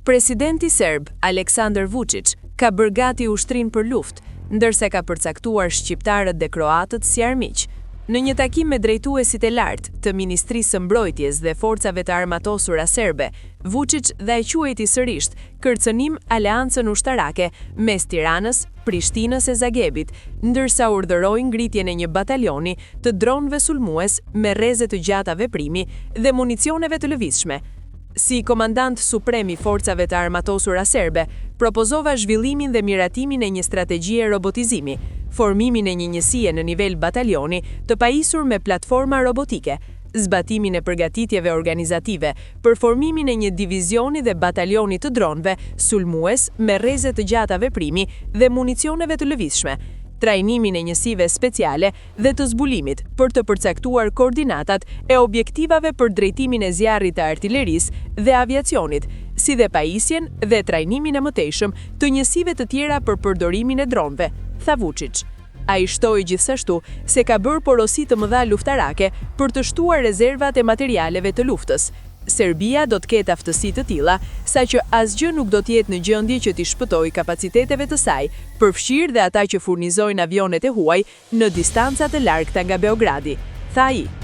Presidenti serb, Aleksandar Vučić, ka bërë gati ushtrinë për luftë, ndërsa ka përcaktuar shqiptarët dhe kroatët si armiq. Në një takim me drejtuesit e lartë të Ministrisë së Mbrojtjes dhe forcave të armatosura serbe, Vučić dhe e quajti sërish kërcënim aleancën ushtarake mes Tiranës, Prishtinës e Zagrebit, ndërsa urdhëroi ngritjen e një batalioni të dronëve sulmues me rreze të gjata veprimi dhe municioneve të lëvizshme. Si komandant suprem i forcave të armatosura serbe, propozova zhvillimin dhe miratimin e një strategjie robotizimi, formimin e një njësie në nivel batalioni të pajisur me platforma robotike, zbatimin e përgatitjeve organizative për formimin e një divizioni dhe batalioni të dronëve sulmues me rreze të gjata veprimi dhe municioneve të lëvizshme, trajnimin e njësive speciale dhe të zbulimit për të përcaktuar koordinatat e objektivave për drejtimin e zjarrit të artillerisë dhe aviacionit, si dhe pajisjen dhe trajnimin e mëtejshëm të njësive të tjera për përdorimin e dronëve, tha Vučić. Ai shtoi gjithashtu se ka bërë porosi të mëdha luftarake për të shtuar rezervat e materialeve të luftës. Serbia do të ketë aftësi të tilla, saqë asgjë nuk do të jetë në gjendje që t'i shpëtojë kapaciteteve të saj, përfshirë dhe ata që furnizojnë avionet e huaj në distanca të largëta nga Beogradi, tha ai.